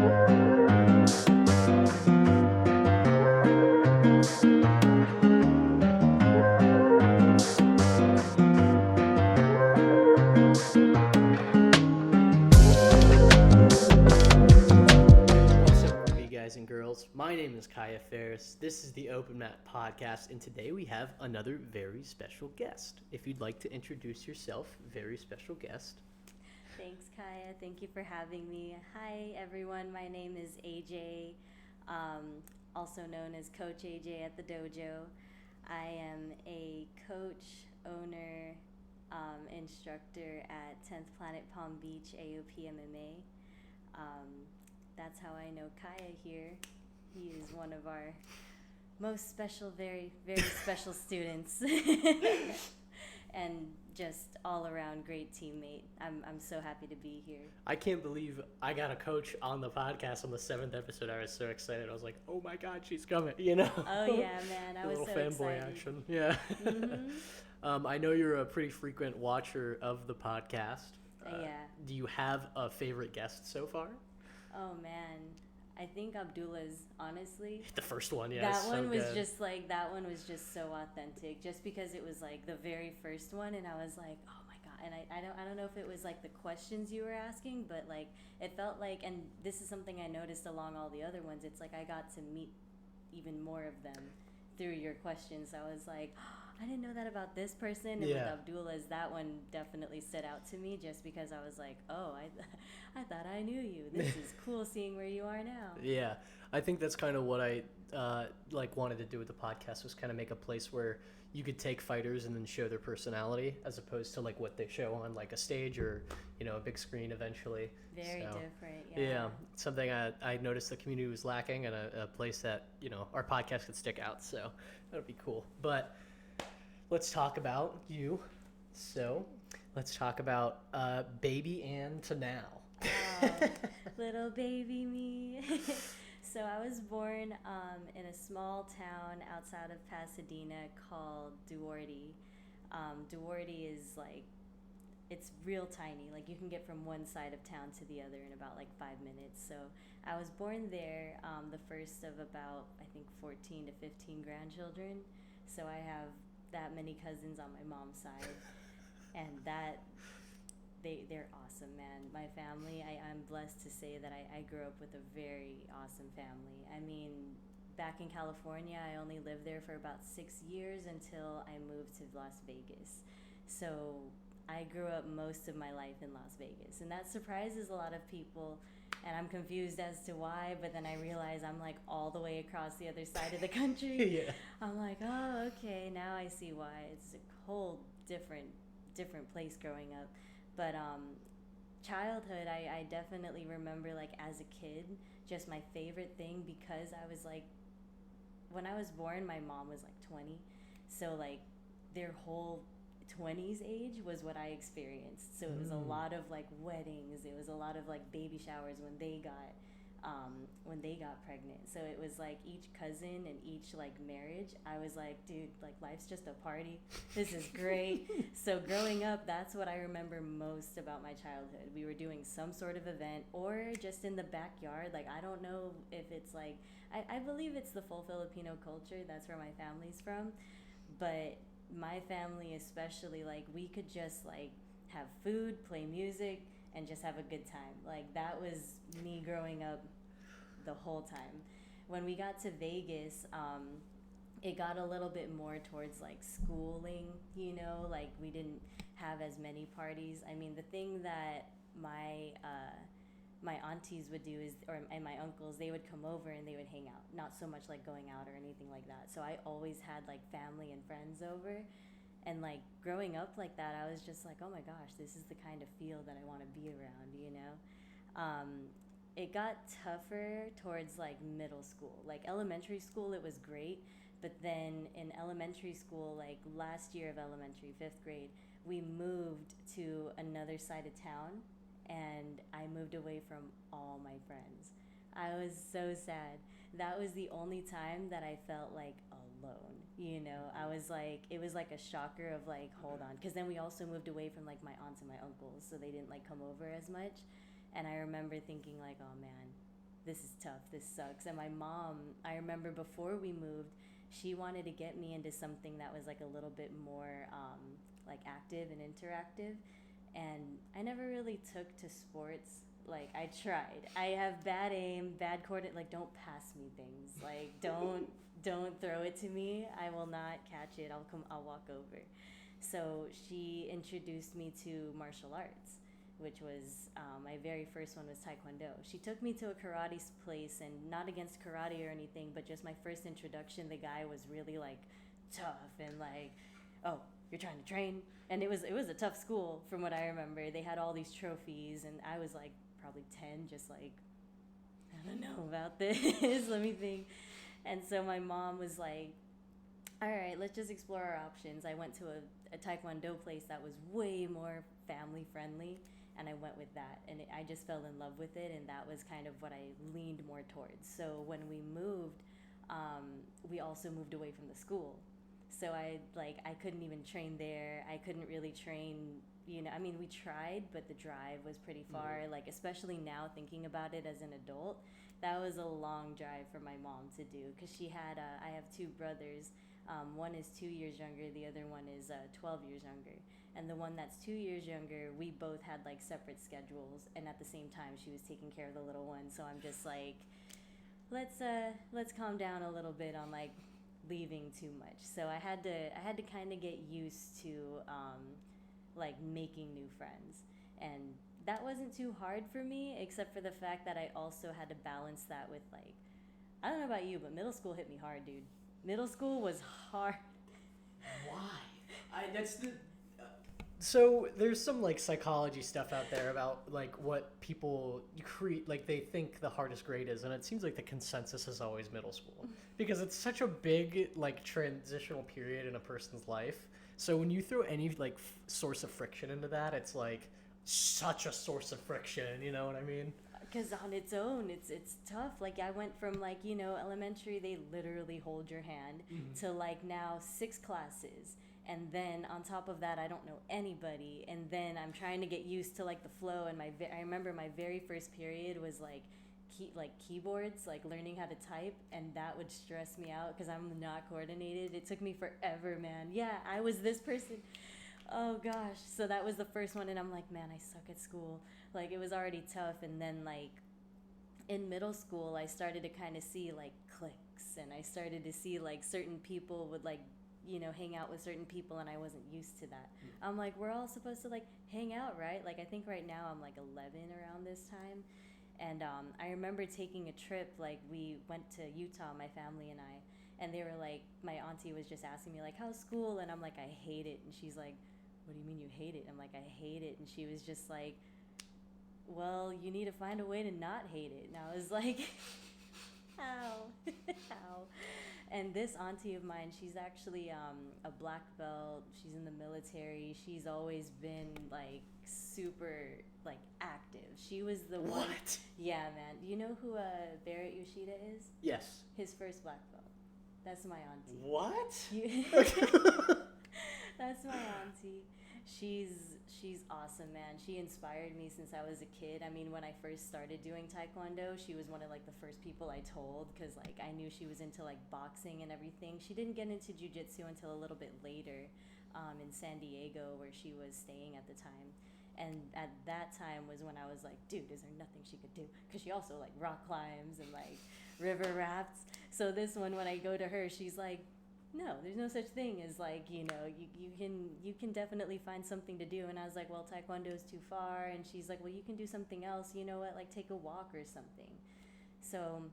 Guys and girls, my name is Kaya.Faris. This is the O.M.P podcast, and today we have another very special guest. If you'd like to introduce yourself, very special guest. Thanks, Kaya. Thank you for having me. Hi, everyone. My name is AJ, also known as Coach AJ at the dojo. I am a coach, owner, instructor at 10th Planet Palm Beach AOP MMA. That's how I know Kaya here. He is one of our most special, very, very special students. And just all around great teammate. I'm so happy to be here. I can't believe I got a coach on the podcast on the 7th episode. I was so excited. I was like, oh my God, she's coming, you know? Oh yeah, man. I was so excited. A little fanboy action. Yeah. Mm-hmm. I know you're a pretty frequent watcher of the podcast. Yeah. Do you have a favorite guest so far? Oh man, I think Abdullah's, honestly. The first one, yeah. That one was good. that one was just so authentic, just because it was like the very first one, and I was like, oh my God. And I don't know if it was like the questions you were asking, but like it felt like, and this is something I noticed along all the other ones, it's like I got to meet even more of them through your questions. I was like, oh, I didn't know that about this person. And with Abdullah's, that one definitely stood out to me, just because I was like, oh, I thought I knew you. This is cool seeing where you are now. Yeah, I think that's kind of what I wanted to do with the podcast, was kind of make a place where you could take fighters and then show their personality, as opposed to like what they show on like a stage or, you know, a big screen eventually. Very different. Yeah, something I noticed the community was lacking, and a place that, you know, our podcast could stick out. So that would be cool. But let's talk about you. So let's talk about baby Ann to now. Little baby me. So I was born in a small town outside of Pasadena called Duarte. Duarte is like, it's real tiny. Like you can get from one side of town to the other in about like 5 minutes. So I was born there, the first of about, I think, 14 to 15 grandchildren. So I have that many cousins on my mom's side, and they're awesome, man. My family, I'm blessed to say that I grew up with a very awesome family. I mean, back in California, I only lived there for about 6 years until I moved to Las Vegas. So I grew up most of my life in Las Vegas, and that surprises a lot of people, and I'm confused as to why, but then I realize I'm like all the way across the other side of the country. Yeah. I'm like, oh, okay, now I see why. It's a whole different place growing up. But childhood, I definitely remember, like, as a kid, just my favorite thing, because I was like, when I was born, my mom was like 20, so like their whole 20s age was what I experienced. So it was a lot of like weddings, it was a lot of like baby showers when they got pregnant. So it was like each cousin and each like marriage, I was like, dude, like life's just a party, this is great. So growing up, that's what I remember most about my childhood. We were doing some sort of event, or just in the backyard. Like, I don't know if it's like, I believe it's the full Filipino culture, that's where my family's from, but my family especially, like, we could just like have food, play music, and just have a good time. Like, that was me growing up the whole time. When we got to Vegas, it got a little bit more towards like schooling, you know, like we didn't have as many parties. I mean, the thing that my aunties would do is, and my uncles, they would come over and they would hang out. Not so much like going out or anything like that. So I always had like family and friends over. And like growing up like that, I was just like, oh my gosh, this is the kind of feel that I want to be around, you know? It got tougher towards like middle school. Like elementary school, it was great. But then in elementary school, like last year of elementary, 5th grade, we moved to another side of town, and I moved away from all my friends. I was so sad. That was the only time that I felt like alone, you know? I was like, it was like a shocker of like, hold on. Because then we also moved away from like my aunts and my uncles, so they didn't like come over as much. And I remember thinking like, oh man, this is tough, this sucks. And my mom, I remember before we moved, she wanted to get me into something that was like a little bit more like active and interactive. And I never really took to sports. Like, I tried. I have bad aim, bad coordinate. Like, don't pass me things. Like, don't throw it to me. I will not catch it. I'll walk over. So she introduced me to martial arts, which was my very first one was Taekwondo. She took me to a karate place, and not against karate or anything, but just my first introduction. The guy was really like tough and like, oh, you're trying to train, and it was a tough school from what I remember. They had all these trophies, and I was like probably 10, just like, I don't know about this. Let me think. And so my mom was like, all right, let's just explore our options. I went to a Taekwondo place that was way more family friendly, and I went with that. And I just fell in love with it, and that was kind of what I leaned more towards. So when we moved, we also moved away from the school. So I couldn't even train there. I couldn't really train, I mean, we tried, but the drive was pretty far. Like, especially now thinking about it as an adult, that was a long drive for my mom to do, because she had, I have two brothers. One is 2 years younger, the other one is 12 years younger. And the one that's 2 years younger, we both had like separate schedules, and at the same time she was taking care of the little one. So I'm just like, let's calm down a little bit on like leaving too much. So I had to kind of get used to like making new friends, and that wasn't too hard for me, except for the fact that I also had to balance that with like, I don't know about you, but middle school hit me hard, dude. Middle school was hard. Why? So there's some like psychology stuff out there about like what people create, like they think the hardest grade is, and it seems like the consensus is always middle school, because it's such a big like transitional period in a person's life. So when you throw any like source of friction into that, it's like such a source of friction. You know what I mean? Because on its own, it's tough. Like, I went from like, elementary, they literally hold your hand, to like now 6 classes. And then on top of that, I don't know anybody. And then I'm trying to get used to like the flow. And I remember my very first period was like keyboards, like learning how to type. And that would stress me out because I'm not coordinated. It took me forever, man. Yeah, I was this person. Oh gosh. So that was the first one, and I'm like, man, I suck at school. Like, it was already tough. And then like in middle school, I started to kind of see like cliques, and I started to see like certain people would like, hang out with certain people, and I wasn't used to that. I'm like, we're all supposed to like hang out, right? Like, I think right now I'm like 11 around this time. And I remember taking a trip, like we went to Utah, my family and I, and they were like, my auntie was just asking me like, how's school? And I'm like, I hate it. And she's like, what do you mean you hate it? I'm like, I hate it. And she was just like, well, you need to find a way to not hate it. And I was like, how? How? And this auntie of mine, she's actually a black belt. She's in the military. She's always been like super like active. She was the one. What? Yeah, man. You know who Barrett Yoshida is? Yes. His first black belt. That's my auntie. What? That's my auntie. She's awesome, man. She inspired me since I was a kid. I mean, when I first started doing Taekwondo, she was one of like the first people I told, because like I knew she was into like boxing and everything. She didn't get into jiu-jitsu until a little bit later, in San Diego, where she was staying at the time. And at that time was when I was like, dude, is there nothing she could do? Because she also like rock climbs and like river rafts. So this one, when I go to her, she's like, no, there's no such thing as like, you can definitely find something to do. And I was like, well, Taekwondo is too far. And she's like, well, you can do something else. You know what? Like, take a walk or something. So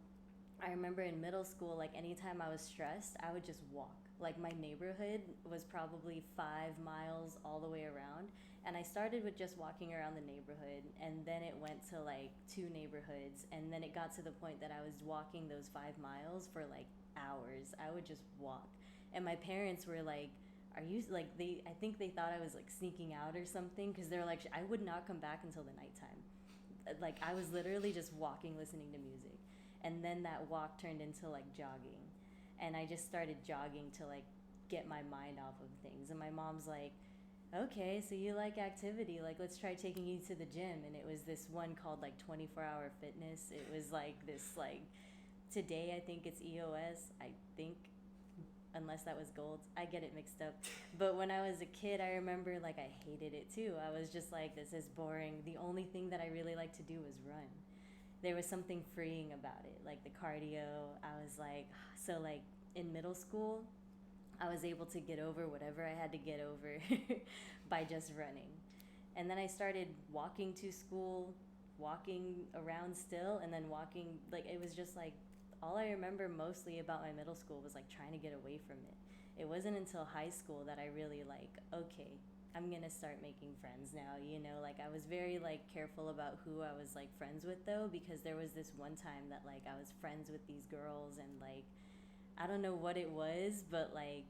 I remember in middle school, like anytime I was stressed, I would just walk. Like, my neighborhood was probably 5 miles all the way around. And I started with just walking around the neighborhood, and then it went to like 2 neighborhoods. And then it got to the point that I was walking those 5 miles for like hours. I would just walk. And my parents were like, are you like, I think they thought I was like sneaking out or something, because they're like, I would not come back until the nighttime. Like, I was literally just walking, listening to music. And then that walk turned into like jogging. And I just started jogging to like get my mind off of things. And my mom's like, okay, so you like activity. Like, let's try taking you to the gym. And it was this one called like 24-hour fitness. It was like this, like, today I think it's EOS. I think, unless that was gold. I get it mixed up. But when I was a kid, I remember like I hated it too. I was just like, this is boring. The only thing that I really liked to do was run. There was something freeing about it, like the cardio. I was like, so like in middle school, I was able to get over whatever I had to get over by just running. And then I started walking to school, walking around still, and then walking. Like, it was just like, all I remember mostly about my middle school was like trying to get away from it. It wasn't until high school that I really like, okay, I'm gonna start making friends now, you know? Like, I was very like careful about who I was like friends with though, because there was this one time that like I was friends with these girls, and like, I don't know what it was, but like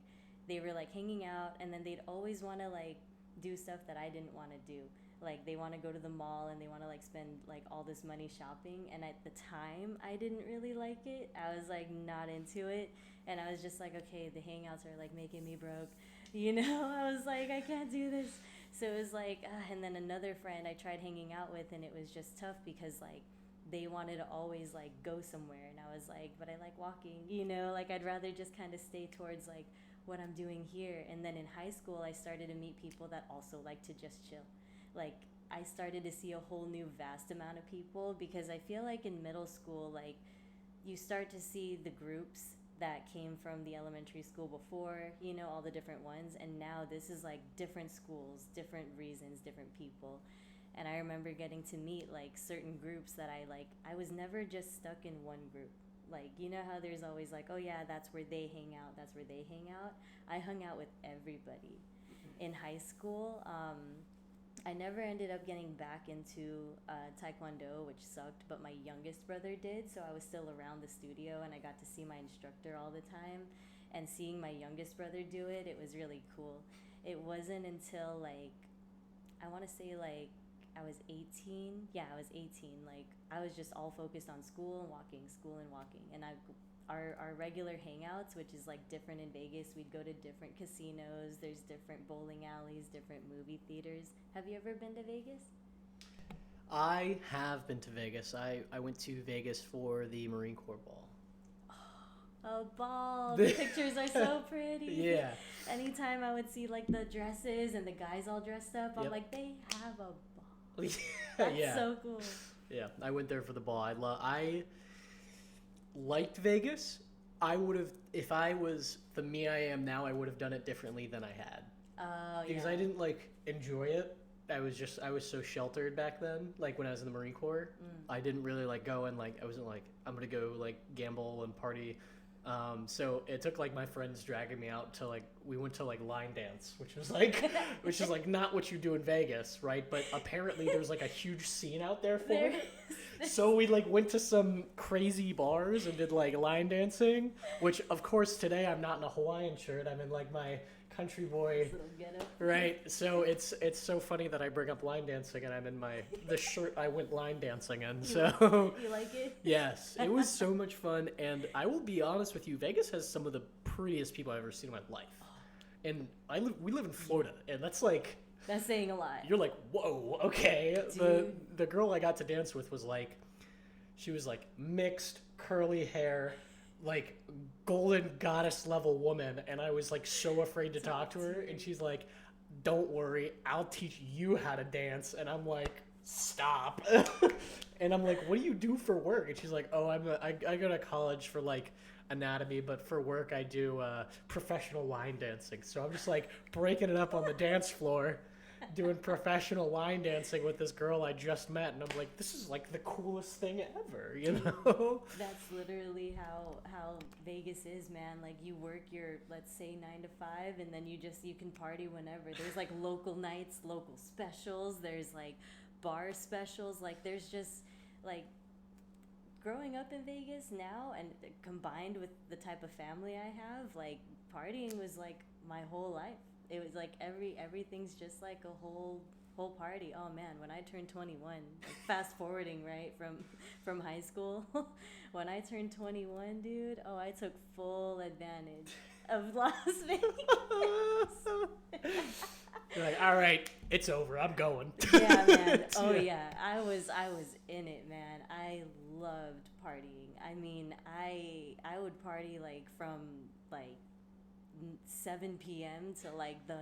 they were like hanging out, and then they'd always want to like do stuff that I didn't want to do. Like, they want to go to the mall and they want to like spend like all this money shopping, and at the time I didn't really like it. I was like not into it, and I was just like, okay, the hangouts are like making me broke, you know. I was like, I can't do this. So it was like, and then another friend I tried hanging out with, and it was just tough because like they wanted to always like go somewhere, and I was like, but I like walking, you know, like I'd rather just kind of stay towards like what I'm doing here. And then in high school I started to meet people that also like to just chill. Like, I started to see a whole new vast amount of people, because I feel like in middle school, like, you start to see the groups that came from the elementary school before, you know, all the different ones, and now this is like different schools, different reasons, different people. And I remember getting to meet like certain groups that I was never just stuck in one group. Like, you know how there's always like, oh yeah, that's where they hang out, that's where they hang out. I hung out with everybody in high school. I never ended up getting back into Taekwondo, which sucked, but my youngest brother did, so I was still around the studio and I got to see my instructor all the time. And seeing my youngest brother do it, it was really cool. It wasn't until like, I want to say like I was 18. Yeah, I was 18. Like, I was just all focused on school and walking, school and walking. And our regular hangouts, which is like different in Vegas, we'd go to different casinos. There's different bowling alleys, different movie theaters. Have you ever been to Vegas? I have been to Vegas. I went to Vegas for the Marine Corps ball. A ball. The pictures are so pretty. Yeah. Anytime I would see like the dresses and the guys all dressed up, I'm Yep. like, they have a ball. That's That's so cool. Yeah, I went there for the ball. I liked Vegas. I would have, if I was the me I am now, I would have done it differently than I had. Oh, Because yeah. I didn't like enjoy it. I was so sheltered back then. Like when I was in the Marine Corps, I didn't really like go and like, I wasn't like, I'm gonna go like gamble and party. So it took like my friends dragging me out to like, we went to like line dance, which is like not what you do in Vegas, right? But apparently there's like a huge scene out there for it. So we like went to some crazy bars and did like line dancing, which of course today I'm not in a Hawaiian shirt. I'm in like my country boy, Little ghetto. right? So it's so funny that I bring up line dancing and I'm in the shirt I went line dancing in. So You like it? yes, it was so much fun, and I will be honest with you, Vegas has some of the prettiest people I've ever seen in my life. And we live in Florida, and that's like, That's saying a lot. you're like, whoa, okay. Dude. The girl I got to dance with was like, she was like mixed curly hair, like golden goddess level woman, and I was like so afraid to talk to her, and she's like, don't worry, I'll teach you how to dance. And I'm like, stop. And I'm like, what do you do for work? And she's like, oh, I go to college for like anatomy, but for work I do professional line dancing. So I'm just like breaking it up on the dance floor, doing professional line dancing with this girl I just met, and I'm like, this is like the coolest thing ever, you know? That's literally how Vegas is, man. Like, you work your, let's say, 9 to 5, and then you can party whenever. There's like local nights, local specials. There's like bar specials. Like, there's just like, growing up in Vegas now, and combined with the type of family I have, like, partying was like my whole life. It was like everything's just like a whole party. Oh man, when I turned 21, like, fast forwarding right from high school, when I turned 21, dude, oh, I took full advantage of Las Vegas. You're like, all right, it's over. I'm going. Yeah, man. Oh yeah, I was in it, man. I loved partying. I mean, I would party like from like 7 p.m. to like the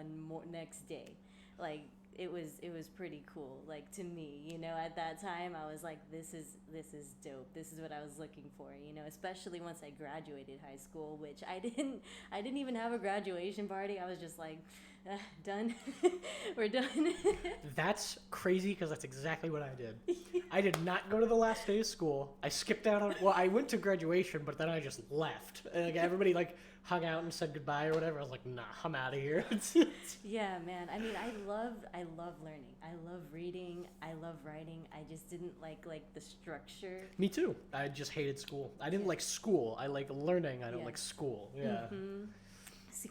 next day. Like it was pretty cool. Like to me, you know, at that time I was like, this is dope. This is what I was looking for, you know, especially once I graduated high school, which I didn't even have a graduation party. I was just like, done. We're done. That's crazy because that's exactly what I did. I did not go to the last day of school. I skipped out on, well, I went to graduation, but then I just left. And, like, everybody like hung out and said goodbye or whatever. I was like, nah, I'm out of here. Yeah, man. I mean, I love learning. I love reading. I love writing. I just didn't like the structure. Me too. I just hated school. I didn't like school. I like learning. I don't like school. Yeah. Mm-hmm.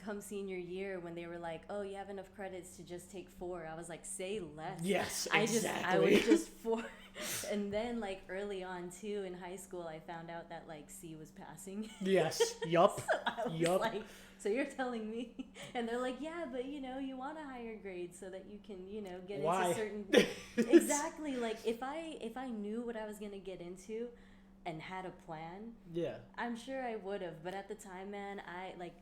Come senior year when they were like, oh, you have enough credits to just take 4. I was like, say less. Yes, exactly. I was just 4. And then like early on too in high school, I found out that like C was passing. Yes. Yup. So I was like, so you're telling me? And they're like, yeah, but you know, you want a higher grade so that you can, you know, get into certain. Exactly. Like if I knew what I was gonna get into and had a plan, yeah, I'm sure I would have. But at the time, man, I like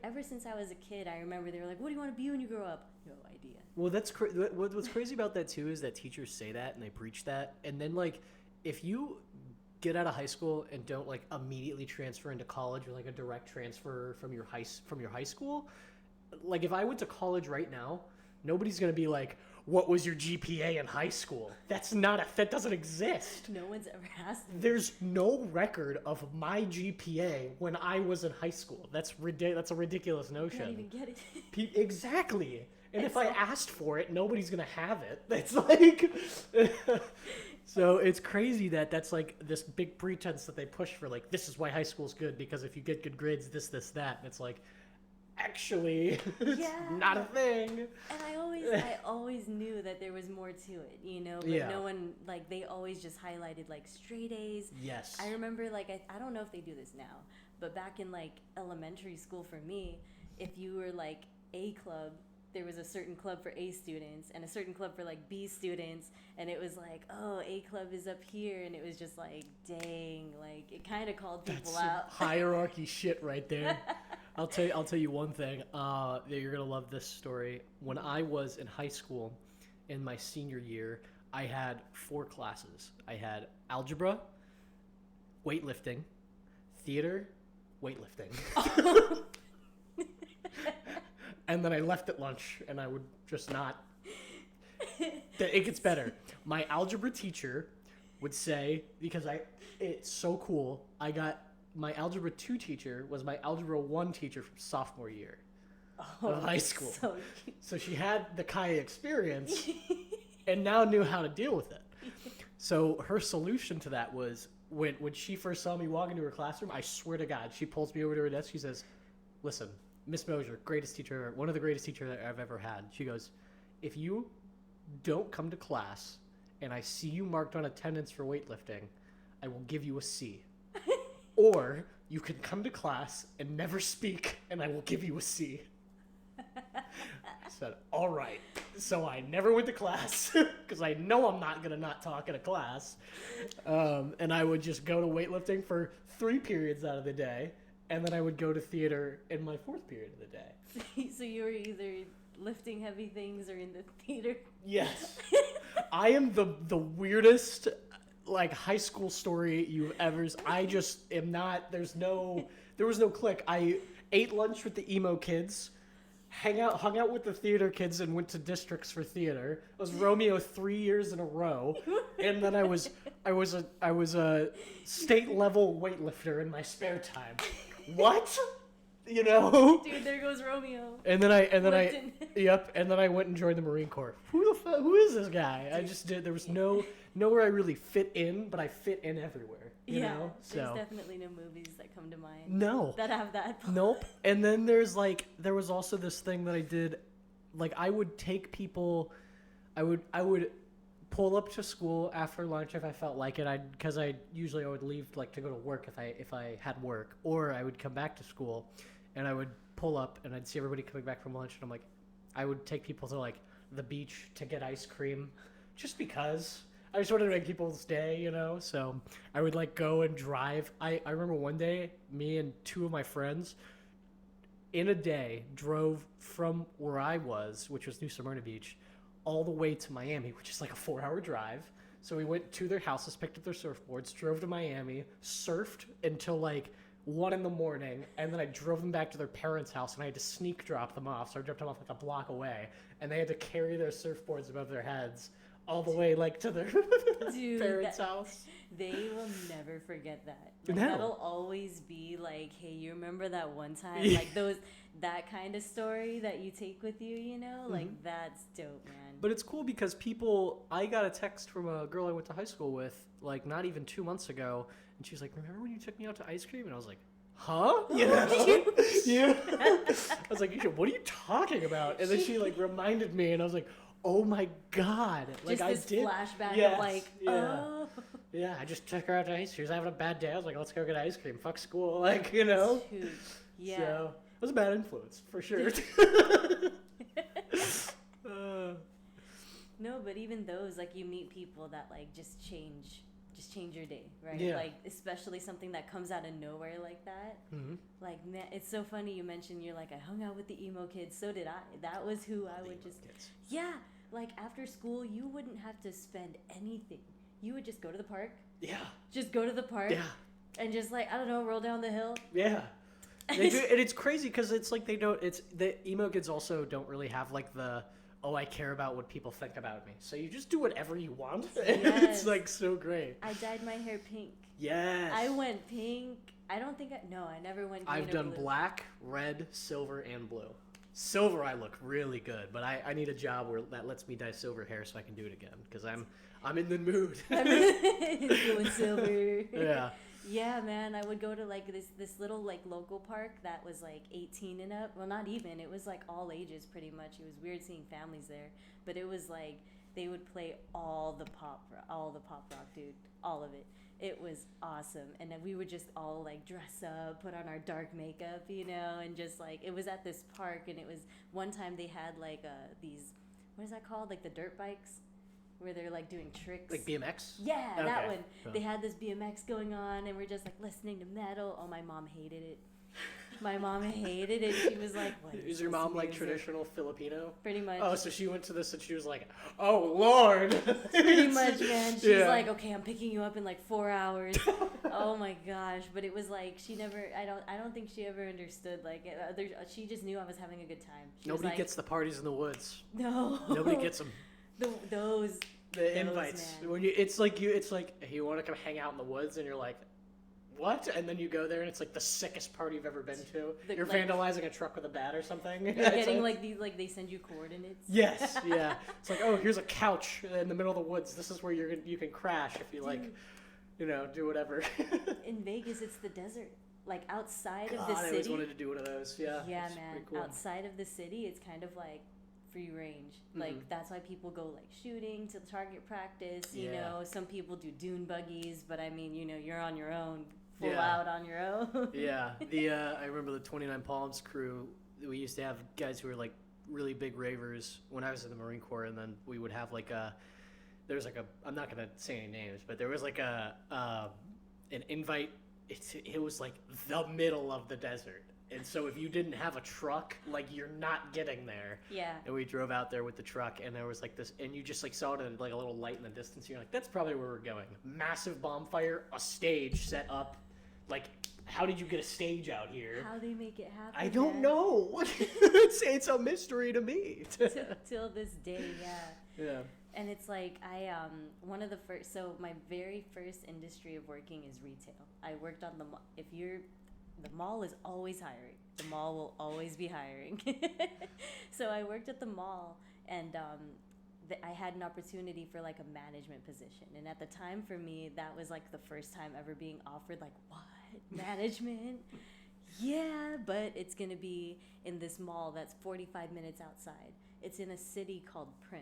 ever since I was a kid, I remember they were like, what do you want to be when you grow up? No idea. Well, that's what's crazy about that too is that teachers say that and they preach that, and then like if you get out of high school and don't like immediately transfer into college or like a direct transfer from your high school, like if I went to college right now, nobody's gonna be like, what was your GPA in high school? That doesn't exist. No one's ever asked me. There's no record of my GPA when I was in high school. That's a ridiculous notion. I can't even get it. Exactly. And if I asked for it, nobody's gonna have it. It's like, so it's crazy that's like this big pretense that they push for, like, this is why high school's good, because if you get good grades, this, that. And it's like, actually, it's not a thing. And I always knew that there was more to it, you know, but no one, like, they always just highlighted like straight A's. Yes. I remember like I don't know if they do this now, but back in like elementary school for me, if you were like A club, there was a certain club for A students and a certain club for like B students, and it was like, oh, A club is up here, and it was just like, dang, like it kind of called people out. Hierarchy shit right there. I'll tell you one thing. You're gonna love this story. When I was in high school, in my senior year, I had 4 classes. I had algebra, weightlifting, theater, weightlifting. And then I left at lunch, and I would just not. It gets better. My algebra teacher would say, because it's so cool, I got my algebra 2 teacher was my algebra 1 teacher from sophomore year of high school. So she had the kaya experience and now knew how to deal with it. So her solution to that was when she first saw me walk into her classroom, I swear to God, she pulls me over to her desk. She says, listen, Miss Mosier, greatest teacher, one of the greatest teachers that I've ever had. She goes, if you don't come to class and I see you marked on attendance for weightlifting, I will give you a C. Or you can come to class and never speak, and I will give you a C. I said, all right. So I never went to class because I know I'm not going to not talk in a class. And I would just go to weightlifting for 3 periods out of the day, and then I would go to theater in my 4th period of the day. So you were either lifting heavy things or in the theater? Yes. I am the weirdest like high school story you've ever. I just am not. There was no click. I ate lunch with the emo kids, hung out with the theater kids, and went to districts for theater. I was Romeo 3 years in a row, and then I was a state level weightlifter in my spare time. What? You know? Dude, there goes Romeo. And then I went and joined the Marine Corps. Who is this guy? I just did. There was nowhere I really fit in, but I fit in everywhere. You know? There's definitely no movies that come to mind. No. That have that. Nope. And then there was also this thing that I did, like I would take people, I would pull up to school after lunch if I felt like it. Because I usually would leave like to go to work if I had work, or I would come back to school, and I would pull up and I'd see everybody coming back from lunch, and I'm like, I would take people to like the beach to get ice cream, just because I just wanted to make people's day, you know. So I would like go and drive. I remember one day, me and two of my friends, in a day, drove from where I was, which was New Smyrna Beach, all the way to Miami, which is like a 4-hour drive. So we went to their houses, picked up their surfboards, drove to Miami, surfed until like 1 in the morning, and then I drove them back to their parents' house, and I had to sneak drop them off. So I dropped them off like a block away, and they had to carry their surfboards above their heads all the way like to their parents' house. They will never forget that. Like, No. That'll always be like, hey, you remember that one time? Like that kind of story that you take with you, you know? Like, that's dope, man. But it's cool because I got a text from a girl I went to high school with, like, not even 2 months ago, and she was like, remember when you took me out to ice cream? And I was like, huh? You know? Yeah. I was like, what are you talking about? And then she, like, reminded me, and I was like, oh my God. Like, just this flashback of, like, oh. Yeah, I just took her out to ice cream. She was having a bad day. I was like, let's go get ice cream. Fuck school. Like, you know? Dude, yeah. So, it was a bad influence, for sure. No, but even those, like, you meet people that, like, just change your day, right? Yeah. Like, especially something that comes out of nowhere like that. Mm-hmm. Like, man, it's so funny you mentioned you're like, I hung out with the emo kids. So did I. That was who I would just... Kids. Yeah. Like, after school, you wouldn't have to spend anything. You would just go to the park. Yeah. Just go to the park. Yeah. And just, like, I don't know, roll down the hill. Yeah. They do, and it's crazy because it's like the emo kids also don't really have like I care about what people think about me. So you just do whatever you want. And it's like so great. I dyed my hair pink. Yes. I went pink. I never went green. I've done black, red, silver, and blue. Silver, I look really good, but I need a job that lets me dye silver hair so I can do it again because I'm in the mood. Doing silver. Yeah. Yeah, man, I would go to like this little like local park that was like 18 and up. Well, not even. It was like all ages pretty much. It was weird seeing families there, but it was like they would play all the pop rock, dude, all of it. It was awesome. And then we would just all like dress up, put on our dark makeup, you know, and just like it was at this park, and it was one time they had like these, what is that called? Like the dirt bikes, where they're like doing tricks. Like BMX? Yeah, okay. that one. Oh. They had this BMX going on, and we're just like listening to metal. Oh, my mom hated it. My mom hated it. She was like, "What is your mom like traditional Filipino?" Pretty much. Oh, so she went to this and she was like, "Oh Lord." Pretty much, man. She's like, "Okay, I'm picking you up in like 4 hours." Oh my gosh! But it was like she never. I don't think she ever understood. Like, she just knew I was having a good time. Nobody gets the parties in the woods. No. Nobody gets them. The invites. Man. When it's like, hey, you want to come hang out in the woods, and you're like, what? And then you go there, and it's like the sickest party you've ever been to. You're vandalizing a truck with a bat or something. You're getting like these, like they send you coordinates. Yes, yeah. It's like, oh, here's a couch in the middle of the woods. This is where you can crash if you like, do whatever. In Vegas, it's the desert. Like outside of the city. I always wanted to do one of those. Yeah. Yeah, man. Cool. Outside of the city, it's kind of like free range. Like that's why people go like shooting to target practice. You know, some people do dune buggies, but I mean, you're on your own. Full out on your own. Yeah. I remember the 29 Palms crew. We used to have guys who were like really big ravers when I was in the Marine Corps, and then we would have like I'm not gonna say any names, but there was like an invite. It was like the middle of the desert, and so if you didn't have a truck, like you're not getting there. Yeah. And we drove out there with the truck, and there was like this, and you just like saw it in like a little light in the distance. And you're like, that's probably where we're going. Massive bonfire, a stage set up. Like, how did you get a stage out here? How they make it happen? I don't know. It's a mystery to me. Till this day, yeah. Yeah. And it's like one of the first. So my very first industry of working is retail. I worked on the mall. The mall is always hiring. The mall will always be hiring. So I worked at the mall, and I had an opportunity for like a management position. And at the time, for me, that was like the first time ever being offered like, what? Management? Yeah, but it's gonna be in this mall that's 45 minutes outside. It's in a city called Prim.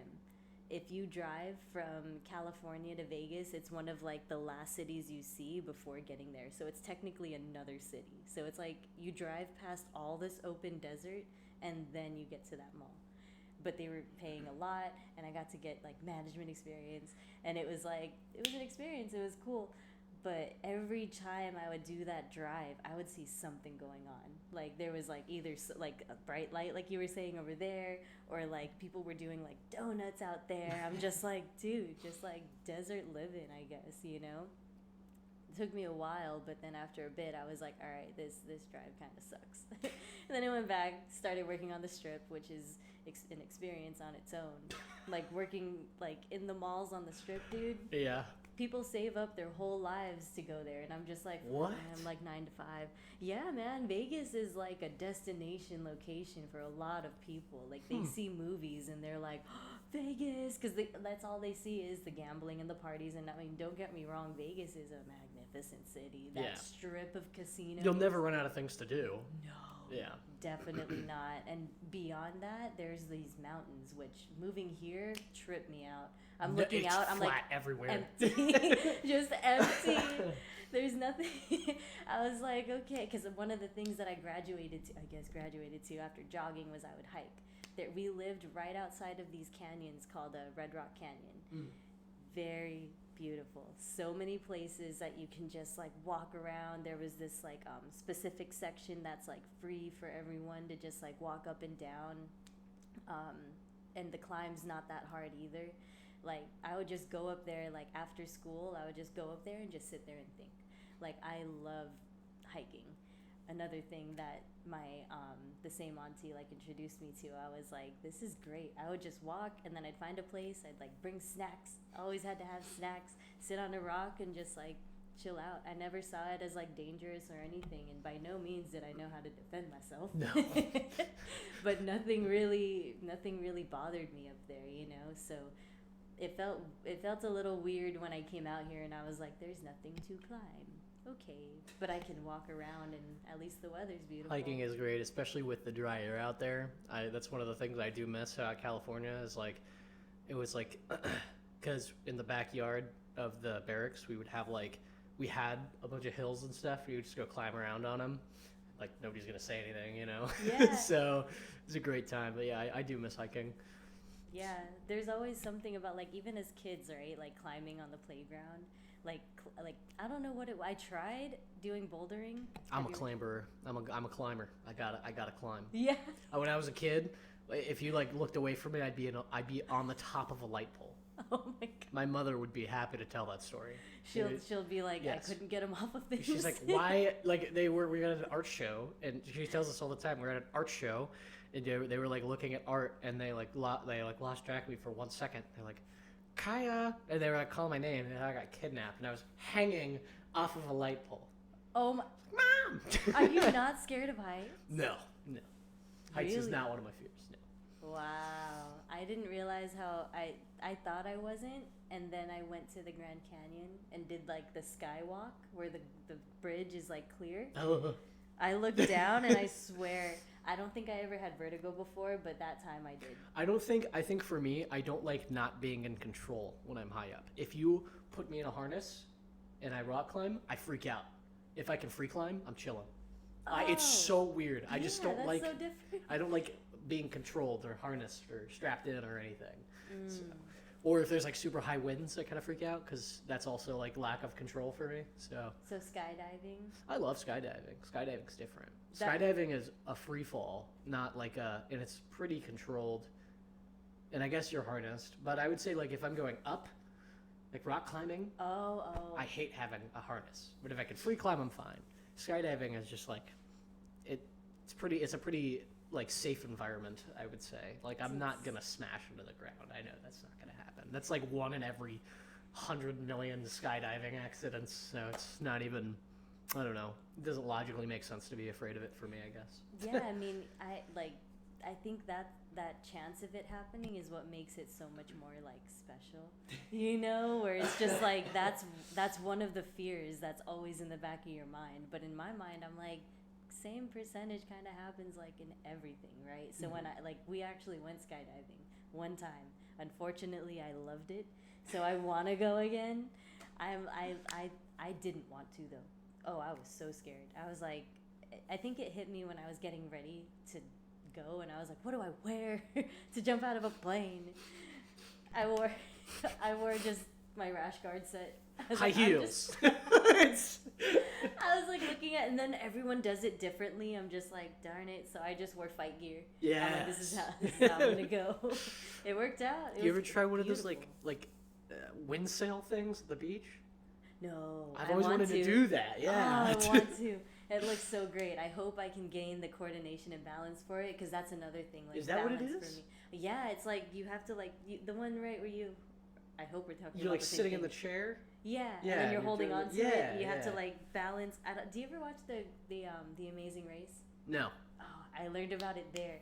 if you drive from California to Vegas, it's one of like the last cities you see before getting there. So it's technically another city. So it's like you drive past all this open desert and then you get to that mall. But they were paying a lot, and I got to get like management experience, and it was an experience. It was cool. But every time I would do that drive, I would see something going on. Like there was like either like a bright light, like you were saying over there, or like people were doing like donuts out there. I'm just like, dude, just like desert living, I guess, you know? It took me a while, but then after a bit, I was like, all right, this drive kind of sucks. And then I went back, started working on the Strip, which is an experience on its own. Like working like in the malls on the Strip, dude. Yeah. People save up their whole lives to go there, and I'm just like, what? I'm like 9 to 5. Yeah, man, Vegas is like a destination location for a lot of people. Like they see movies and they're like, oh, Vegas, because that's all they see is the gambling and the parties. And I mean, don't get me wrong, Vegas is a magnificent city. That strip of casinos. You'll never run out of things to do. No. Yeah. Definitely not. And beyond that, there's these mountains, which moving here tripped me out. I'm looking out. I'm like everywhere. Empty, just empty. There's nothing. I was like, okay, because one of the things that I graduated to after jogging was I would hike. There, we lived right outside of these canyons called Red Rock Canyon. Very beautiful. So many places that you can just like walk around. There was this like specific section that's like free for everyone to just like walk up and down. And the climb's not that hard either. Like I would just go up there like after school. I would just go up there and just sit there and think. Like I love hiking. Another thing that my the same auntie like introduced me to, I was like, this is great. I would just walk and then I'd find a place. I'd like bring snacks. Always had to have snacks. Sit on a rock and just like chill out. I never saw it as like dangerous or anything, and by no means did I know how to defend myself. No. But nothing really bothered me up there, you know. So it felt a little weird when I came out here and I was like, there's nothing to climb. Okay, but I can walk around and at least the weather's beautiful. Hiking is great, especially with the dry air out there. That's one of the things I do miss about California is like, it was like, because in the backyard of the barracks, we had a bunch of hills and stuff. We would just go climb around on them. Like nobody's going to say anything, you know? Yeah. So it's a great time. But yeah, I do miss hiking. Yeah, there's always something about like even as kids, right? Like climbing on the playground. Like I don't know what I tried doing bouldering. I'm a climber. I'm a climber. I gotta climb. Yeah. When I was a kid, if you like looked away from me, I'd be on the top of a light pole. Oh my god. My mother would be happy to tell that story. She'll be like, yes. I couldn't get him off of this. She's like, why? Like we were at an art show, and she tells us all the time we're at an art show, and they were like looking at art, and they lost track of me for 1 second. They're like, Kaya, and they were like calling my name, and I got kidnapped, and I was hanging off of a light pole. Oh my! Mom, are you not scared of heights? No. Heights is Really? not one of my fears. No. Wow, I didn't realize how I thought I wasn't, and then I went to the Grand Canyon and did like the skywalk where the bridge is like clear. Oh. I looked down and I swear I don't think I ever had vertigo before, but that time I did. I think for me, I don't like not being in control when I'm high up. If you put me in a harness and I rock climb, I freak out. If I can free climb, I'm chilling. It's so weird. I just don't like. So different. I don't like being controlled or harnessed or strapped in or anything. So, or if there's like super high winds, I kind of freak out because that's also like lack of control for me. So skydiving. I love skydiving. Skydiving's different. Skydiving is a free fall, not like and it's pretty controlled. And I guess you're harnessed, but I would say like if I'm going up, like rock climbing. Oh. I hate having a harness, but if I can free climb, I'm fine. Skydiving is just like, it's a pretty like safe environment, I would say. Like I'm not gonna smash into the ground. I know that's not gonna happen. That's like 1 in every 100 million skydiving accidents. So it's not even. I don't know. It doesn't logically make sense to be afraid of it for me, I guess. Yeah, I mean, I think that chance of it happening is what makes it so much more like special, you know, where it's just like that's one of the fears that's always in the back of your mind. But in my mind, I'm like, same percentage kind of happens like in everything, right? So when we actually went skydiving one time, Unfortunately, I loved it, so I want to go again. I didn't want to though. Oh, I was so scared. I was like, I think it hit me when I was getting ready to go, and I was like, what do I wear to jump out of a plane? I wore I wore just my rash guard set. High heels. I was like looking at, and then everyone does it differently. I'm just like, darn it. So I just wore fight gear. Yeah. I'm like, this is how I'm gonna go. It worked out. You ever try one of those like wind sail things at the beach? No. I've always wanted to do that. Yeah. Oh, I want to. It looks so great. I hope I can gain the coordination and balance for it, because that's another thing. Like, is that what it balance is? For me. Yeah, it's like you have to the one right where you. I hope we're talking. You're about like the same sitting thing. in the chair. Yeah, Yeah, and then you're holding on to it. You have to yeah. like balance. Do you ever watch the Amazing Race? No. Oh, I learned about it there.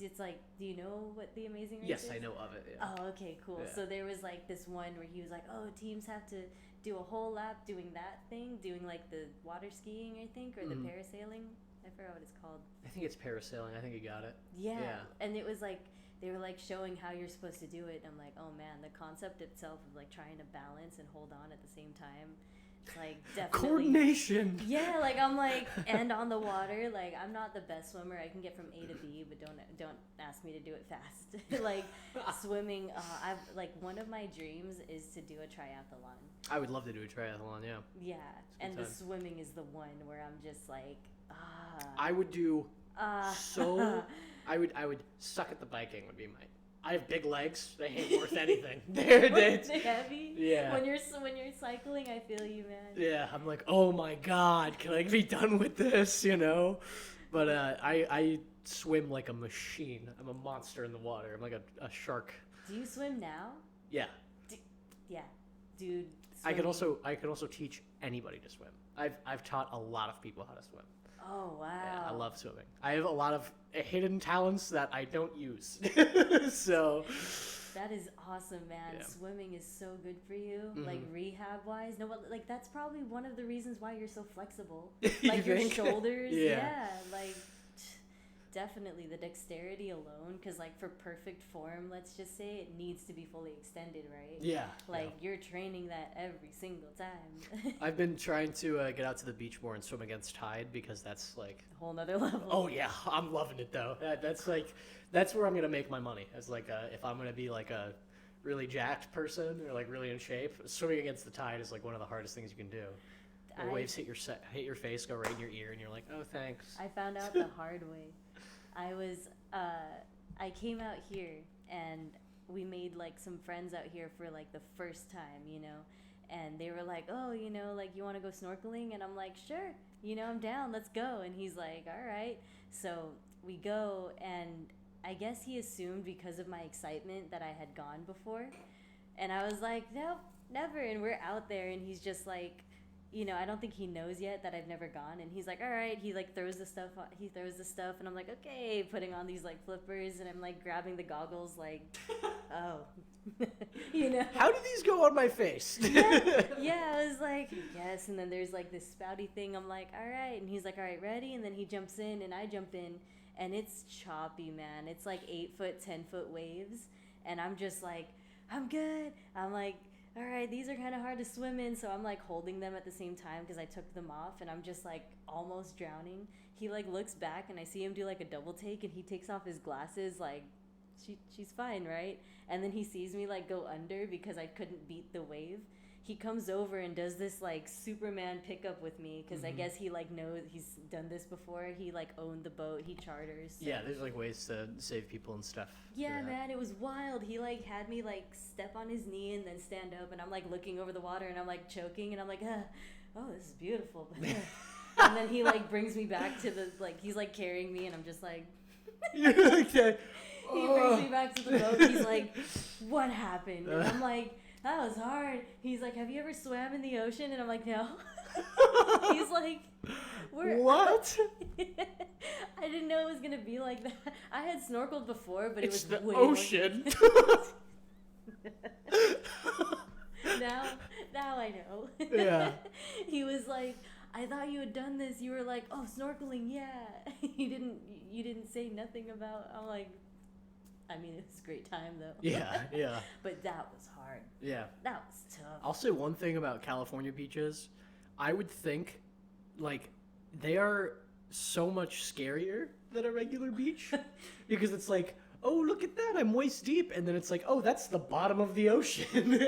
It's like, do you know what the Amazing Race is? Yes, I know of it. Yeah. Oh, okay, cool. Yeah. So there was like this one where he was like, oh, teams have to do a whole lap doing that thing, doing like the water skiing, I think, or the parasailing. I forgot what it's called. I think it's parasailing. I think you got it. Yeah. Yeah. And it was like, they were like showing how you're supposed to do it. I'm like, oh man, the concept itself of like trying to balance and hold on at the same time, it's like definitely Coordination. Yeah, like I'm like, and on the water, like I'm not the best swimmer. I can get from A to B, but don't ask me to do it fast. Like swimming, I've like one of my dreams is to do a triathlon. I would love to do a triathlon. Yeah. Yeah, and time. the swimming is the one where I'm just like, I would do so. I would suck at the biking. Would be my. I have big legs. They ain't worth anything. They're heavy. Yeah. When you're cycling, I feel you, man. Yeah, I'm like, oh my god, can I be done with this? You know, but I swim like a machine. I'm a monster in the water. I'm like a shark. Do you swim now? Yeah. Yeah, dude. I could also teach anybody to swim. I've taught a lot of people how to swim. Oh wow. Yeah, I love swimming. I have a lot of hidden talents that I don't use. So that is awesome, man. Yeah. Swimming is so good for you, like Mm-hmm. rehab wise. No, but like that's probably one of the reasons why you're so flexible. You Like your think? shoulders, Yeah. like definitely the dexterity alone, because like for perfect form, let's just say, it needs to be fully extended, right? Yeah. Like you're training that every single time. I've been trying to get out to the beach more and swim against tide, because that's like A whole nother level. oh yeah, I'm loving it though. That's where I'm gonna make my money. As like if I'm gonna be like a really jacked person or like really in shape, swimming against the tide is like one of the hardest things you can do. The waves hit your face, go right in your ear, and you're like, oh thanks. I found out the hard way. I came out here and we made like some friends out here for like the first time, you know, and they were like, oh, you know, like you want to go snorkeling? And I'm like, sure, you know, I'm down, let's go. And he's like, all right. So we go, and I guess he assumed because of my excitement that I had gone before. And I was like, nope, never. And we're out there, and he's just like, you know, I don't think he knows yet that I've never gone. And he's like, all right. He like throws the stuff, and I'm like, okay, putting on these like flippers, and I'm like grabbing the goggles, like, oh, you know. How do these go on my face? Yeah, I was like, yes. And then there's like this spouty thing. I'm like, all right. And he's like, all right, ready? And then he jumps in, and I jump in, and it's choppy, man. It's like 8-foot, 10-foot waves. And I'm just like, I'm good. I'm like, all right, these are kind of hard to swim in. So I'm like holding them at the same time because I took them off, and I'm just like almost drowning. He like looks back, and I see him do like a double take, and he takes off his glasses like, she's fine, right? And then he sees me like go under because I couldn't beat the wave. He comes over and does this like Superman pickup with me because I guess he like knows he's done this before. He like owned the boat, he charters. So. Yeah, there's like ways to save people and stuff. Yeah, man, it was wild. He like had me like step on his knee and then stand up, and I'm like looking over the water, and I'm like choking, and I'm like, oh, this is beautiful. And then he like brings me back to the like, he's like carrying me, and I'm just like. Okay. He brings me back to the boat. He's like, what happened? And I'm like, that was hard. He's like, have you ever swam in the ocean? And I'm like, no. He's like, what? I didn't know it was gonna be like that. I had snorkeled before, but It's it was the way ocean. Now I know. Yeah. He was like, I thought you had done this. You were like, oh, snorkeling, yeah. You didn't say nothing about. I'm like, I mean, it was a great time though. Yeah, yeah, But that was hard. yeah. That was tough. I'll say one thing about California beaches. I would think, like, they are so much scarier than a regular beach because it's like, oh, look at that, I'm waist deep, and then it's like, oh, that's the bottom of the ocean.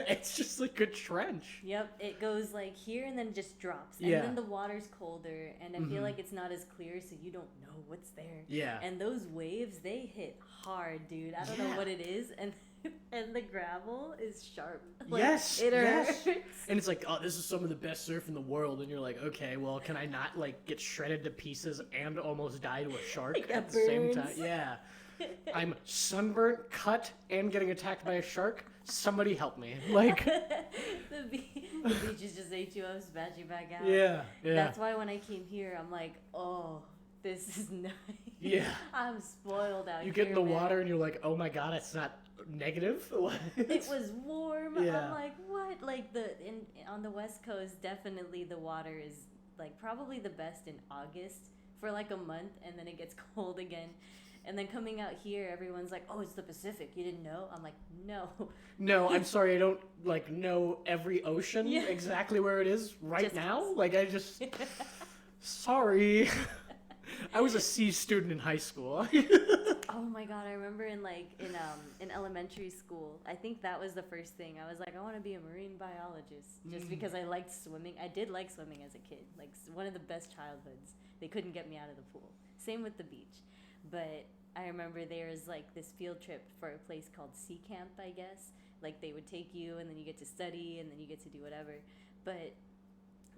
It's just like a trench. Yep, it goes like here and then it just drops. And Yeah. then the water's colder and I feel like it's not as clear so you don't know what's there. Yeah. And those waves, they hit hard, dude. I don't know Yeah. what it is and the gravel is sharp. Yes, It yes. hurts. And it's like, oh, this is some of the best surf in the world, and you're like, okay, well, can I not like get shredded to pieces and almost die to a shark I got at the same time? burns. Yeah. I'm sunburnt, cut, and getting attacked by a shark. Somebody help me. Like, the beaches just ate you up, spat you back out. yeah, yeah. That's why when I came here, I'm like, oh, this is nice. Yeah. I'm spoiled out You here. get in the man. water and you're like, oh my god, it's not negative. It was warm. Yeah. I'm like, what? Like on the West Coast, definitely the water is like probably the best in August for like a month, and then it gets cold again. And then coming out here, everyone's like, oh, it's the Pacific. You didn't know? I'm like, no. No, I'm sorry, I don't like know every ocean Yeah. exactly where it is right Just now. us. Like I just sorry. I was a C student in high school. Oh my god, I remember in elementary school, I think that was the first thing. I was like, I want to be a marine biologist just because I liked swimming. I did like swimming as a kid. Like one of the best childhoods. They couldn't get me out of the pool. Same with the beach. But I remember there was like this field trip for a place called Sea Camp, I guess. Like they would take you and then you get to study and then you get to do whatever. But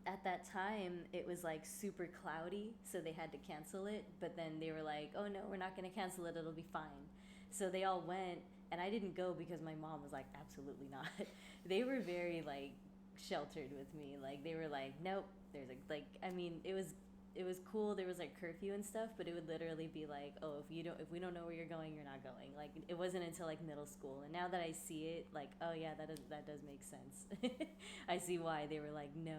at that time it was like super cloudy, so they had to cancel it. But then they were like, oh no, we're not going to cancel it, it'll be fine. So they all went, and I didn't go because my mom was like, absolutely not. They were very like sheltered with me. Like they were like, nope, there's a like, I mean, it was cool. There was like curfew and stuff, but it would literally be like, oh, if we don't know where you're going, you're not going. Like it wasn't until like middle school, and now that I see it, like, oh yeah, that does make sense. I see why they were like no.